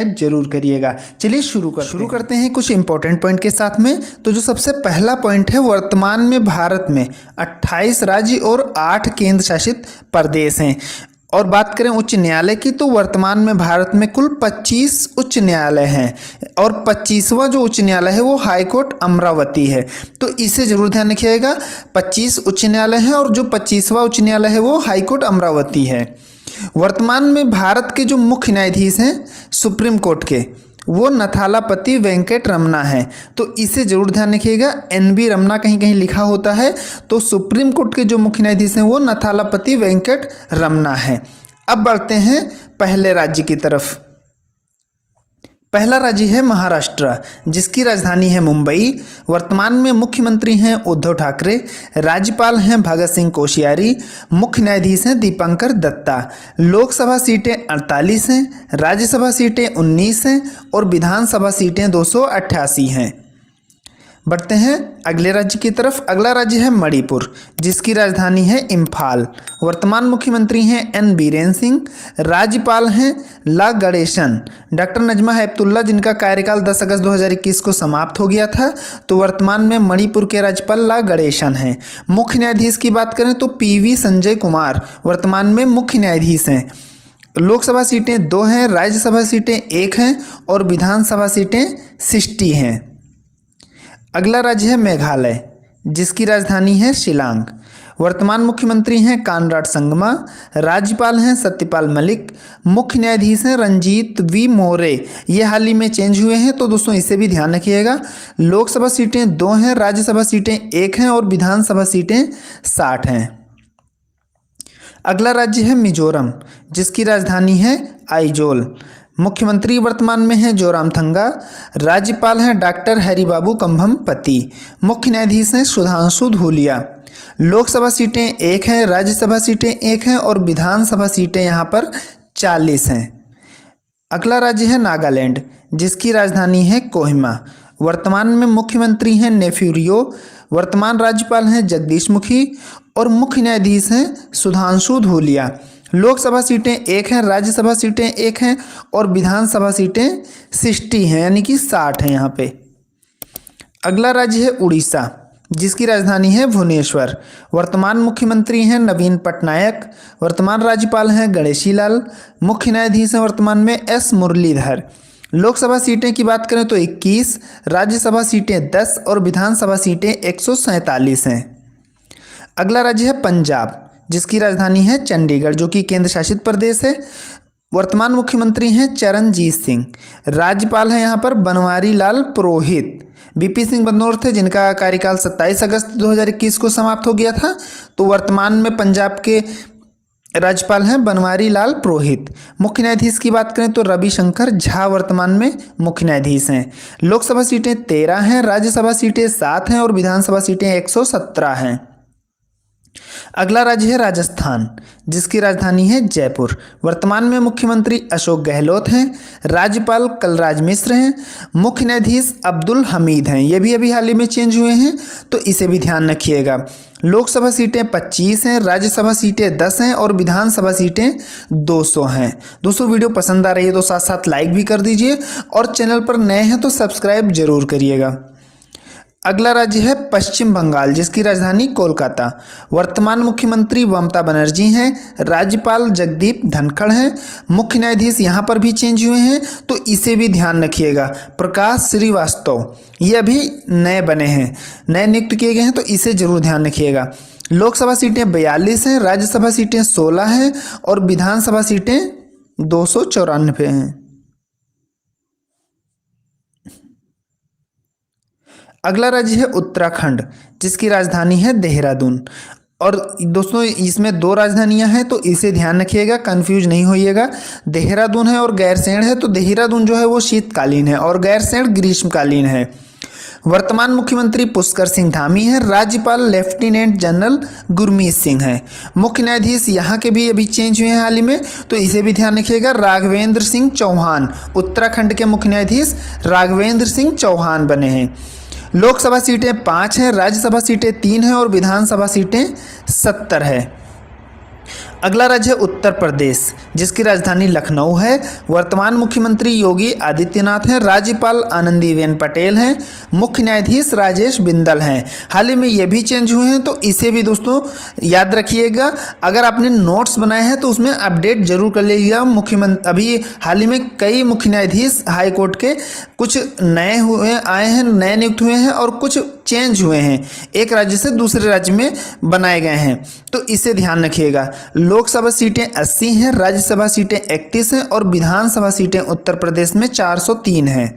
जरूर करिएगा। चलिए शुरू करते हैं कुछ इंपॉर्टेंट पॉइंट के साथ में। तो जो सबसे पहला पॉइंट है, वर्तमान में भारत में 28 राज्य और 8 केंद्र शासित प्रदेश हैं। और बात करें उच्च न्यायालय की, तो वर्तमान में भारत में कुल 25 उच्च न्यायालय हैं और 25वां जो उच्च न्यायालय है वो हाई कोर्ट अमरावती है। तो इसे जरूर ध्यान रखिएगा, 25 उच्च न्यायालय हैं और जो 25वां उच्च न्यायालय है वो हाई कोर्ट अमरावती है। वर्तमान में भारत के जो मुख्य न्यायाधीश हैं सुप्रीम कोर्ट के, वो नथालापति वेंकट रमना है। तो इसे जरूर ध्यान रखिएगा, NB रमना कहीं कहीं लिखा होता है। तो सुप्रीम कोर्ट के जो मुख्य न्यायाधीश हैं वो नथालापति वेंकट रमना है। अब बढ़ते हैं पहले राज्य की तरफ। पहला राज्य है महाराष्ट्र, जिसकी राजधानी है मुंबई। वर्तमान में मुख्यमंत्री हैं उद्धव ठाकरे, राज्यपाल हैं भगत सिंह कोश्यारी, मुख्य न्यायाधीश हैं दीपंकर दत्ता। लोकसभा सीटें 48 हैं, राज्यसभा सीटें 19 हैं और विधानसभा सीटें 288 हैं। बढ़ते हैं अगले राज्य की तरफ। अगला राज्य है मणिपुर, जिसकी राजधानी है इम्फाल। वर्तमान मुख्यमंत्री हैं N बीरेन सिंह, राज्यपाल हैं ला गणेशन। डॉक्टर नजमा हेपतुल्ला, जिनका कार्यकाल 10 अगस्त 2021 को समाप्त हो गया था, तो वर्तमान में मणिपुर के राज्यपाल ला गणेशन हैं। मुख्य न्यायाधीश की बात करें तो PV संजय कुमार वर्तमान में मुख्य न्यायाधीश हैं। लोकसभा सीटें 2 हैं, राज्यसभा सीटें 1 हैं और विधानसभा सीटें 60 हैं। अगला राज्य है मेघालय, जिसकी राजधानी है शिलांग। वर्तमान मुख्यमंत्री हैं कानराड संगमा, राज्यपाल हैं सत्यपाल मलिक, मुख्य न्यायाधीश हैं रंजीत V मोरे। ये हाल ही में चेंज हुए हैं, तो दोस्तों इसे भी ध्यान रखिएगा। लोकसभा सीटें 2 हैं, राज्यसभा सीटें 1 हैं और विधानसभा सीटें 60 हैं। अगला राज्य है मिजोरम, जिसकी राजधानी है आइजोल। मुख्यमंत्री वर्तमान में हैं जोरामथंगा, राज्यपाल हैं डॉक्टर हरिबाबू कंभमपति, मुख्य न्यायाधीश हैं सुधांशु धूलिया। लोकसभा सीटें 1 हैं, राज्यसभा सीटें 1 हैं और विधानसभा सीटें यहाँ पर 40 हैं। अगला राज्य है नागालैंड, जिसकी राजधानी है कोहिमा। वर्तमान में मुख्यमंत्री हैं नेफ्यू, वर्तमान राज्यपाल हैं जगदीश मुखी और मुख्य न्यायाधीश हैं सुधांशु धूलिया। लोकसभा सीटें 1 हैं, राज्यसभा सीटें 1 हैं और विधानसभा सीटें 60 हैं, यानी कि 60 हैं यहाँ पे। अगला राज्य है उड़ीसा, जिसकी राजधानी है भुवनेश्वर। वर्तमान मुख्यमंत्री हैं नवीन पटनायक, वर्तमान राज्यपाल हैं गणेशी लाल, मुख्य न्यायाधीश हैं वर्तमान में S मुरलीधर। लोकसभा सीटें की बात करें तो 21, राज्यसभा सीटें 10 और विधानसभा सीटें 147 हैं। अगला राज्य है पंजाब, जिसकी राजधानी है चंडीगढ़, जो कि केंद्र शासित प्रदेश है। वर्तमान मुख्यमंत्री हैं चरणजीत सिंह, राज्यपाल हैं यहाँ पर बनवारी लाल पुरोहित। BP सिंह बदनौर थे, जिनका कार्यकाल 27 अगस्त 2021 को समाप्त हो गया था। तो वर्तमान में पंजाब के राज्यपाल हैं बनवारी लाल पुरोहित। मुख्य न्यायाधीश की बात करें तो रविशंकर झा वर्तमान में मुख्य न्यायाधीश हैं। लोकसभा सीटें 13 हैं, राज्यसभा सीटें 7 हैं और विधानसभा सीटें 117 हैं। अगला राज्य है राजस्थान, जिसकी राजधानी है जयपुर। वर्तमान में मुख्यमंत्री अशोक गहलोत हैं, राज्यपाल कलराज मिश्र हैं, मुख्य न्यायाधीश अब्दुल हमीद हैं। ये भी अभी हाल ही में चेंज हुए हैं, तो इसे भी ध्यान रखिएगा। लोकसभा सीटें 25 हैं, राज्यसभा सीटें 10 हैं और विधानसभा सीटें 200 हैं। दोस्तों वीडियो पसंद आ रही है तो साथ साथ लाइक भी कर दीजिए और चैनल पर नए हैं तो सब्सक्राइब जरूर करिएगा। अगला राज्य है पश्चिम बंगाल, जिसकी राजधानी कोलकाता। वर्तमान मुख्यमंत्री ममता बनर्जी हैं, राज्यपाल जगदीप धनखड़ हैं, मुख्य न्यायाधीश यहाँ पर भी चेंज हुए हैं, तो इसे भी ध्यान रखिएगा। प्रकाश श्रीवास्तव, ये अभी नए बने हैं, नए नियुक्त किए गए हैं, तो इसे जरूर ध्यान रखिएगा। लोकसभा सीटें 42 हैं, राज्यसभा सीटें 16 हैं और विधानसभा सीटें 294 हैं। अगला राज्य है उत्तराखंड, जिसकी राजधानी है देहरादून। और दोस्तों इसमें 2 राजधानियां हैं, तो इसे ध्यान रखिएगा, कंफ्यूज नहीं होइएगा। देहरादून है और गैरसैंण है, तो देहरादून जो है वो शीतकालीन है और गैरसैंण ग्रीष्मकालीन है। वर्तमान मुख्यमंत्री पुष्कर सिंह धामी हैं, राज्यपाल लेफ्टिनेंट जनरल गुरमीत सिंह हैं। मुख्य न्यायाधीश यहाँ के भी अभी चेंज हुए हैं हाल ही में, तो इसे भी ध्यान रखिएगा। राघवेंद्र सिंह चौहान, उत्तराखंड के मुख्य न्यायाधीश राघवेंद्र सिंह चौहान बने हैं। लोकसभा सीटें 5 हैं, राज्यसभा सीटें 3 हैं और विधानसभा सीटें 70 है। अगला राज्य है उत्तर प्रदेश, जिसकी राजधानी लखनऊ है। वर्तमान मुख्यमंत्री योगी आदित्यनाथ हैं। राज्यपाल आनंदीबेन पटेल हैं। मुख्य न्यायाधीश राजेश बिंदल हैं। हाल ही में ये भी चेंज हुए हैं, तो इसे भी दोस्तों याद रखिएगा। अगर आपने नोट्स बनाए हैं तो उसमें अपडेट जरूर कर लीजिएगा। अभी हाल ही में कई मुख्य न्यायाधीश हाई कोर्ट के कुछ नए आए हैं, नए नियुक्त हुए हैं और कुछ चेंज हुए हैं, एक राज्य से दूसरे राज्य में बनाए गए हैं, तो इसे ध्यान रखिएगा। लोकसभा सीटें 80 हैं, राज्यसभा सीटें 31 हैं और विधानसभा सीटें उत्तर प्रदेश में 403 हैं।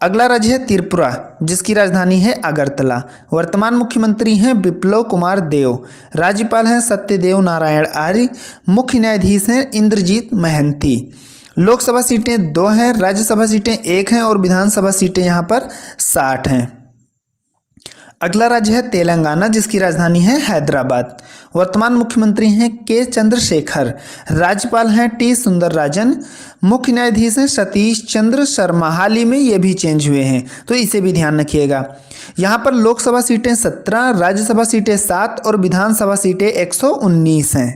अगला राज्य है त्रिपुरा, जिसकी राजधानी है अगरतला। वर्तमान मुख्यमंत्री हैं बिप्लब कुमार देव। राज्यपाल हैं सत्यदेव नारायण आर्य। मुख्य न्यायाधीश हैं इंद्रजीत महंती। लोकसभा सीटें 2 हैं, राज्यसभा सीटें 1 हैं और विधानसभा सीटें यहाँ पर 60 हैं। अगला राज्य है तेलंगाना, जिसकी राजधानी है हैदराबाद। वर्तमान मुख्यमंत्री हैं के चंद्रशेखर। राज्यपाल हैं टी सुंदरराजन। मुख्य न्यायाधीश हैं सतीश चंद्र शर्मा। हाल ही में ये भी चेंज हुए हैं, तो इसे भी ध्यान रखिएगा। यहाँ पर लोकसभा सीटें 17, राज्यसभा सीटें 7 और विधानसभा सीटें 119 हैं।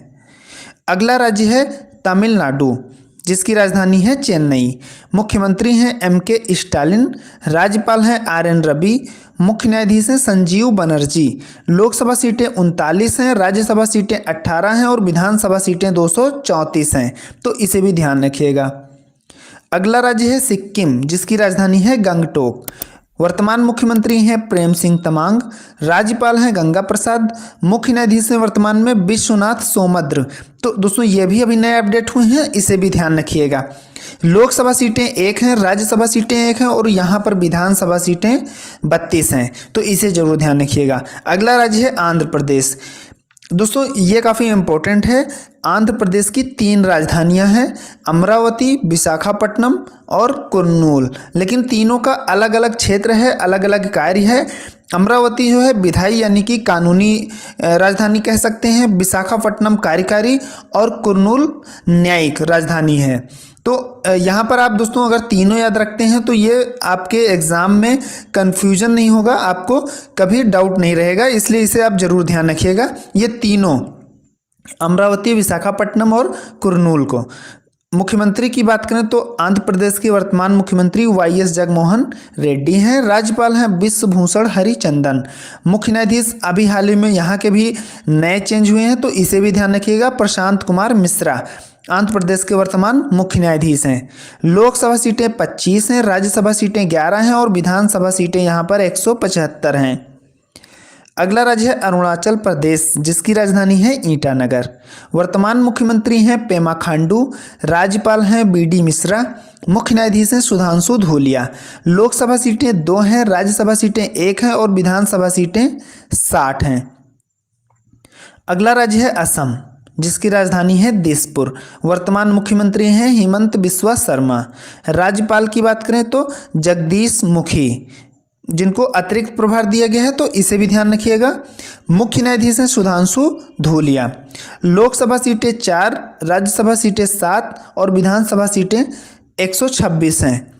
अगला राज्य है तमिलनाडु, जिसकी राजधानी है चेन्नई। मुख्यमंत्री हैं एम.के. स्टालिन। राज्यपाल हैं आर.एन. रवि। मुख्य न्यायाधीश हैं संजीव बनर्जी। लोकसभा सीटें 39 हैं, राज्यसभा सीटें 18 हैं और विधानसभा सीटें 234 हैं, तो इसे भी ध्यान रखिएगा। अगला राज्य है सिक्किम, जिसकी राजधानी है गंगटोक। वर्तमान मुख्यमंत्री हैं प्रेम सिंह तमांग। राज्यपाल हैं गंगा प्रसाद। मुख्य न्यायाधीश हैं वर्तमान में विश्वनाथ सोमद्र। तो दोस्तों ये भी अभी नए अपडेट हुए हैं, इसे भी ध्यान रखिएगा। लोकसभा सीटें 1 हैं, राज्यसभा सीटें 1 हैं और यहाँ पर विधानसभा सीटें 32 हैं, तो इसे जरूर ध्यान रखिएगा। अगला राज्य है आंध्र प्रदेश। दोस्तों ये काफ़ी इम्पोर्टेंट है। आंध्र प्रदेश की 3 राजधानियां हैं, अमरावती, विशाखापट्टनम और कुर्नूल, लेकिन तीनों का अलग अलग क्षेत्र है, अलग अलग कार्य है। अमरावती जो है विधायी यानी कि कानूनी राजधानी कह सकते हैं, विशाखापट्टनम कार्यकारी और कुर्नूल न्यायिक राजधानी है। तो यहाँ पर आप दोस्तों अगर तीनों याद रखते हैं तो ये आपके एग्ज़ाम में कन्फ्यूजन नहीं होगा, आपको कभी डाउट नहीं रहेगा, इसलिए इसे आप जरूर ध्यान रखिएगा। ये तीनों अमरावती, विशाखापट्टनम और कुर्नूल को। मुख्यमंत्री की बात करें तो आंध्र प्रदेश के वर्तमान मुख्यमंत्री वाई.एस. जगनमोहन रेड्डी हैं। राज्यपाल हैं विश्वभूषण हरिचंदन। मुख्य न्यायाधीश अभी हाल ही में यहाँ के भी नए चेंज हुए हैं, तो इसे भी ध्यान रखिएगा। प्रशांत कुमार मिश्रा आंध्र प्रदेश के वर्तमान मुख्य न्यायाधीश हैं। लोकसभा सीटें 25 हैं, राज्यसभा सीटें 11 हैं और विधानसभा सीटें यहाँ पर 175 हैं। अगला राज्य है अरुणाचल प्रदेश, जिसकी राजधानी है ईटानगर। वर्तमान मुख्यमंत्री हैं पेमा खांडू। राज्यपाल हैं बी.डी. मिश्रा। मुख्य न्यायाधीश हैं सुधांशु धूलिया। लोकसभा सीटें 2 हैं, राज्यसभा सीटें 1 हैं और विधानसभा सीटें 60 हैं। अगला राज्य है असम, जिसकी राजधानी है दिसपुर। वर्तमान मुख्यमंत्री हैं हेमंत बिस्वा शर्मा। राज्यपाल की बात करें तो जगदीश मुखी, जिनको अतिरिक्त प्रभार दिया गया है, तो इसे भी ध्यान रखिएगा। मुख्य न्यायाधीश हैं सुधांशु धूलिया। लोकसभा सीटें 4, राज्यसभा सीटें 7 और विधानसभा सीटें 126 हैं।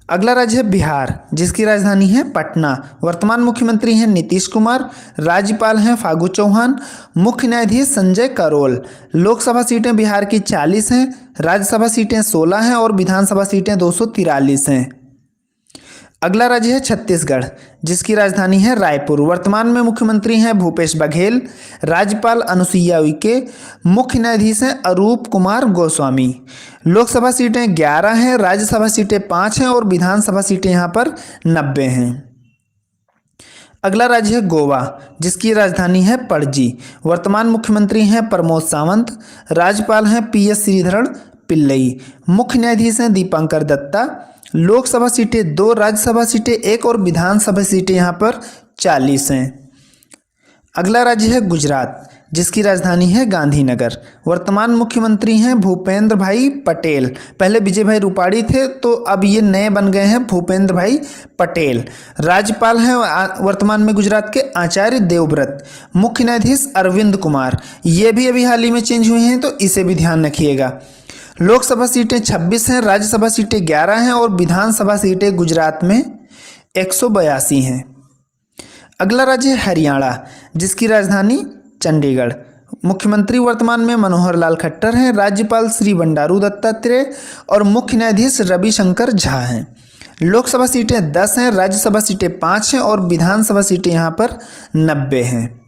अगला राज्य है बिहार, जिसकी राजधानी है पटना। वर्तमान मुख्यमंत्री हैं नीतीश कुमार। राज्यपाल हैं फागू चौहान। मुख्य न्यायाधीश संजय करोल। लोकसभा सीटें बिहार की 40 हैं, राज्यसभा सीटें 16 हैं और विधानसभा सीटें 243 हैं। अगला राज्य है छत्तीसगढ़, जिसकी राजधानी है रायपुर। वर्तमान में मुख्यमंत्री हैं भूपेश बघेल। राज्यपाल अनुसुईया उइके। मुख्य न्यायाधीश हैं अरूप कुमार गोस्वामी। लोकसभा सीटें 11 हैं, राज्यसभा सीटें 5 हैं और विधानसभा सीटें यहाँ पर 90 हैं। अगला राज्य है गोवा, जिसकी राजधानी है पणजी। वर्तमान मुख्यमंत्री हैं प्रमोद सावंत। राज्यपाल हैं पी.एस. श्रीधरन पिल्लई। मुख्य न्यायाधीश हैं दीपंकर दत्ता। लोकसभा सीटें 2, राज्यसभा सीटें 1 और विधानसभा सीटें यहाँ पर 40 हैं। अगला राज्य है गुजरात, जिसकी राजधानी है गांधीनगर। वर्तमान मुख्यमंत्री हैं भूपेंद्र भाई पटेल। पहले विजय भाई रूपाणी थे, तो अब ये नए बन गए हैं भूपेंद्र भाई पटेल। राज्यपाल हैं वर्तमान में गुजरात के आचार्य देवव्रत। मुख्य न्यायाधीश अरविंद कुमार, ये भी अभी हाल ही में चेंज हुए हैं, तो इसे भी ध्यान रखिएगा। लोकसभा सीटें 26 हैं, राज्यसभा सीटें 11 हैं और विधानसभा सीटें गुजरात में 182 हैं। अगला राज्य है हरियाणा, जिसकी राजधानी चंडीगढ़। मुख्यमंत्री वर्तमान में मनोहर लाल खट्टर हैं, राज्यपाल श्री बंडारू दत्तात्रेय और मुख्य न्यायाधीश रविशंकर झा हैं। लोकसभा सीटें 10 हैं, राज्यसभा सीटें 5 हैं और विधानसभा सीटें यहाँ पर 90 हैं।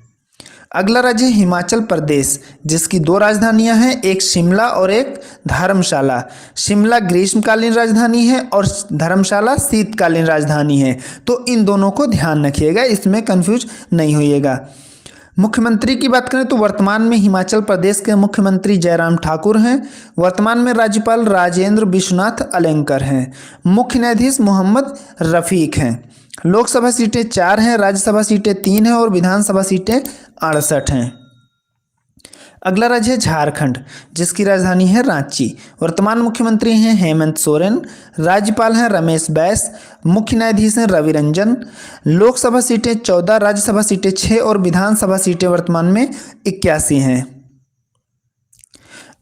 अगला राज्य है हिमाचल प्रदेश, जिसकी 2 राजधानियां हैं, एक शिमला और एक धर्मशाला। शिमला ग्रीष्मकालीन राजधानी है और धर्मशाला शीतकालीन राजधानी है, तो इन दोनों को ध्यान रखिएगा, इसमें कंफ्यूज नहीं होइएगा। मुख्यमंत्री की बात करें तो वर्तमान में हिमाचल प्रदेश के मुख्यमंत्री जयराम ठाकुर हैं। वर्तमान में राज्यपाल राजेंद्र विश्वनाथ अलेंकर हैं। मुख्य न्यायाधीश मोहम्मद रफीक हैं। लोकसभा सीटें 4 हैं, राज्यसभा सीटें 3 हैं और विधानसभा सीटें 68 हैं। अगला राज्य है झारखंड, जिसकी राजधानी है रांची। वर्तमान मुख्यमंत्री हैं हेमंत सोरेन। राज्यपाल हैं रमेश बैस। मुख्य न्यायाधीश हैं रवि रंजन। लोकसभा सीटें 14, राज्यसभा सीटें 6 और विधानसभा सीटें वर्तमान में 81 हैं।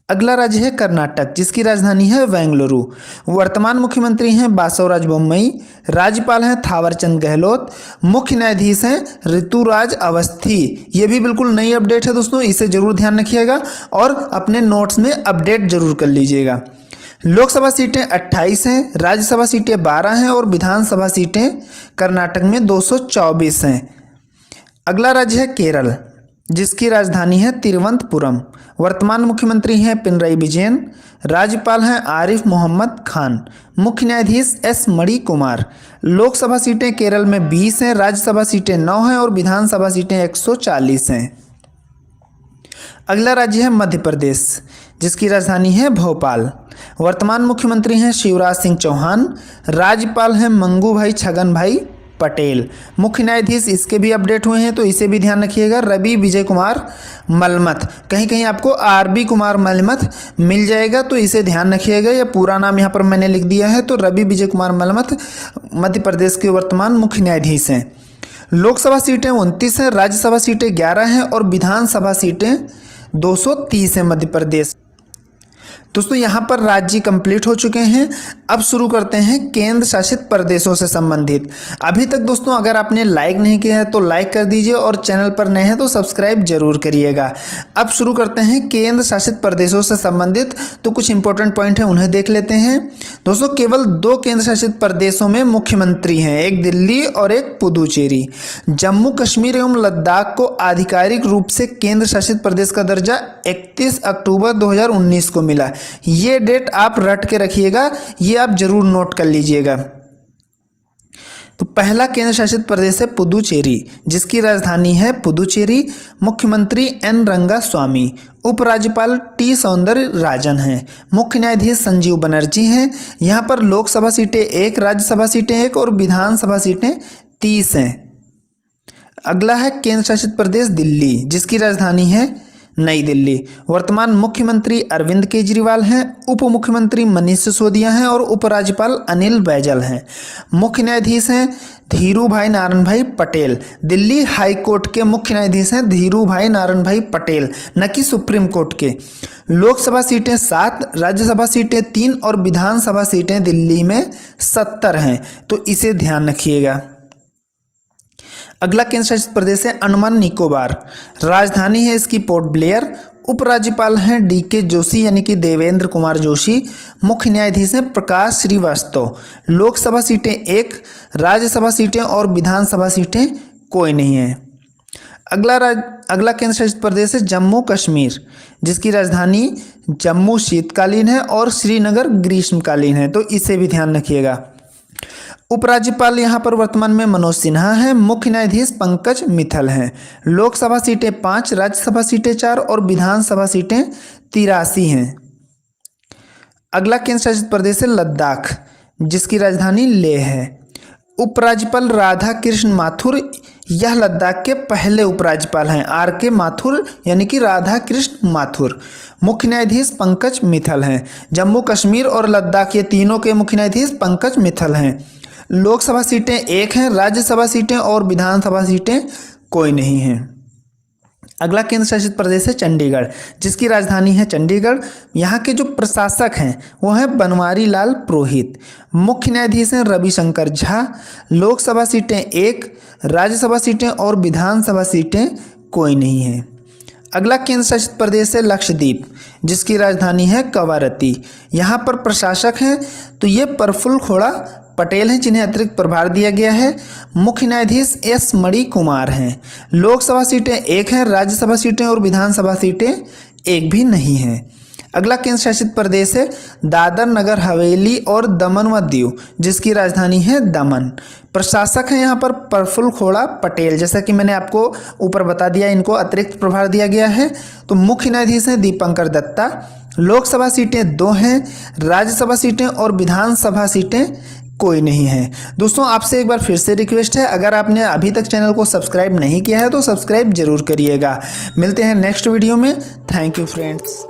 अगला राज्य है कर्नाटक, जिसकी राजधानी है बेंगलुरु। वर्तमान मुख्यमंत्री हैं बासवराज बोम्मई। राज्यपाल हैं थावरचंद गहलोत। मुख्य न्यायाधीश हैं ऋतुराज अवस्थी। ये भी बिल्कुल नई अपडेट है दोस्तों, इसे जरूर ध्यान रखिएगा और अपने नोट्स में अपडेट जरूर कर लीजिएगा। लोकसभा सीटें 28 हैं, राज्यसभा सीटें 12 हैं और विधानसभा सीटें कर्नाटक में 224 हैं। अगला राज्य है केरल, जिसकी राजधानी है तिरुवनंतपुरम। वर्तमान मुख्यमंत्री हैं पिनरई विजयन। राज्यपाल हैं आरिफ मोहम्मद खान। मुख्य न्यायाधीश एस मणि कुमार। लोकसभा सीटें केरल में 20 हैं, राज्यसभा सीटें 9 हैं और विधानसभा सीटें 140 हैं। अगला राज्य है मध्य प्रदेश, जिसकी राजधानी है भोपाल। वर्तमान मुख्यमंत्री हैं शिवराज सिंह चौहान। राज्यपाल हैं मंगू भाई छगन भाई पटेल। मुख्य न्यायाधीश इसके भी अपडेट हुए हैं, तो इसे भी ध्यान रखिएगा, रवि विजय कुमार मलमत। कहीं कहीं आपको आरबी कुमार मलमत मिल जाएगा, तो इसे ध्यान रखिएगा। यह पूरा नाम यहाँ पर मैंने लिख दिया है, तो रवि विजय कुमार मलमत मध्य प्रदेश के वर्तमान मुख्य न्यायाधीश हैं। लोकसभा सीटें 29 हैं, राज्यसभा सीटें 11 हैं और विधानसभा सीटें 230 हैं मध्य प्रदेश। दोस्तों यहाँ पर राज्य कंप्लीट हो चुके हैं। अब शुरू करते हैं केंद्र शासित प्रदेशों से संबंधित। अभी तक दोस्तों अगर आपने लाइक नहीं किया है तो लाइक कर दीजिए और चैनल पर नए हैं तो सब्सक्राइब जरूर करिएगा। अब शुरू करते हैं केंद्र शासित प्रदेशों से संबंधित, तो कुछ इंपॉर्टेंट पॉइंट है उन्हें देख लेते हैं। दोस्तों केवल 2 केंद्र शासित प्रदेशों में मुख्यमंत्री हैं, एक दिल्ली और एक पुदुचेरी। जम्मू कश्मीर एवं लद्दाख को आधिकारिक रूप से केंद्र शासित प्रदेश का दर्जा 31 अक्टूबर 2019 को मिला। ये डेट आप रट के रखिएगा, ये आप जरूर नोट कर लीजिएगा। तो पहला केंद्र शासित प्रदेश है पुदुचेरी, जिसकी राजधानी है पुदुचेरी। मुख्यमंत्री एन रंगास्वामी। उपराज्यपाल टी सौंदर्य राजन हैं। मुख्य न्यायाधीश संजीव बनर्जी हैं। यहाँ पर लोकसभा सीटें 1, राज्यसभा सीटें 1 और विधानसभा सीटें 30 हैं। अगला है केंद्र शासित प्रदेश दिल्ली, जिसकी राजधानी है नई दिल्ली। वर्तमान मुख्यमंत्री अरविंद केजरीवाल हैं। उप मुख्यमंत्री मनीष सिसोदिया हैं और उपराज्यपाल अनिल बैजल हैं। मुख्य न्यायाधीश हैं धीरू भाई नारायण भाई पटेल। दिल्ली हाई कोर्ट के मुख्य न्यायाधीश हैं धीरू भाई नारायण भाई पटेल, न कि सुप्रीम कोर्ट के। लोकसभा सीटें 7, राज्यसभा सीटें 3 और विधानसभा सीटें दिल्ली में 70 हैं, तो इसे ध्यान रखिएगा। अगला केंद्र शासित प्रदेश है अंडमान निकोबार। राजधानी है इसकी पोर्ट ब्लेयर। उपराज्यपाल हैं DK जोशी यानी कि देवेंद्र कुमार जोशी। मुख्य न्यायाधीश हैं प्रकाश श्रीवास्तव। लोकसभा सीटें 1, राज्यसभा सीटें और विधानसभा सीटें कोई नहीं है। अगला केंद्र शासित प्रदेश है जम्मू कश्मीर, जिसकी राजधानी जम्मू शीतकालीन है और श्रीनगर ग्रीष्मकालीन है, तो इसे भी ध्यान रखिएगा। उपराज्यपाल यहाँ पर वर्तमान में मनोज सिन्हा हैं। मुख्य न्यायाधीश पंकज मित्तल हैं। लोकसभा सीटें 5, राज्यसभा सीटें 4 और विधानसभा सीटें 83 हैं। अगला केंद्र शासित प्रदेश है लद्दाख, जिसकी राजधानी लेह है। उपराज्यपाल राधा कृष्ण माथुर यह लद्दाख के पहले उपराज्यपाल हैं। RK माथुर यानी कि राधा कृष्ण माथुर। मुख्य न्यायाधीश पंकज मित्तल हैं। जम्मू कश्मीर और लद्दाख ये तीनों के मुख्य न्यायाधीश पंकज मित्तल हैं। लोकसभा सीटें 1 हैं, राज्यसभा सीटें और विधानसभा सीटें कोई नहीं हैं। अगला केंद्र शासित प्रदेश है चंडीगढ़, जिसकी राजधानी है चंडीगढ़। यहाँ के जो प्रशासक हैं वो हैं बनवारी लाल पुरोहित। मुख्य न्यायाधीश हैं रविशंकर झा। लोकसभा सीटें 1, राज्यसभा सीटें और विधानसभा सीटें कोई नहीं हैं। अगला केंद्र शासित प्रदेश है लक्षद्वीप, जिसकी राजधानी है कवारत्ती। यहाँ पर प्रशासक हैं तो ये प्रफुल्ल खोड़ा पटेल हैं, जिन्हें अतिरिक्त प्रभार दिया गया है। मुख्य न्यायाधीश एस मणि कुमार हैं। लोकसभा सीटें 1 हैं, राज्यसभा सीटें और विधानसभा सीटें 1 भी नहीं हैं। अगला केंद्र शासित प्रदेश है दादर नगर हवेली और दमन व दीव, जिसकी राजधानी है दमन। प्रशासक हैं यहाँ पर प्रफुल्ल खोड़ा पटेल, जैसा कि मैंने आपको ऊपर बता दिया, इनको अतिरिक्त प्रभार दिया गया है। तो मुख्य न्यायाधीश हैं दीपंकर दत्ता। लोकसभा सीटें 2 हैं, राज्यसभा सीटें और विधानसभा सीटें कोई नहीं है। दोस्तों आपसे एक बार फिर से रिक्वेस्ट है, अगर आपने अभी तक चैनल को सब्सक्राइब नहीं किया है तो सब्सक्राइब जरूर करिएगा। मिलते हैं नेक्स्ट वीडियो में। Thank you friends.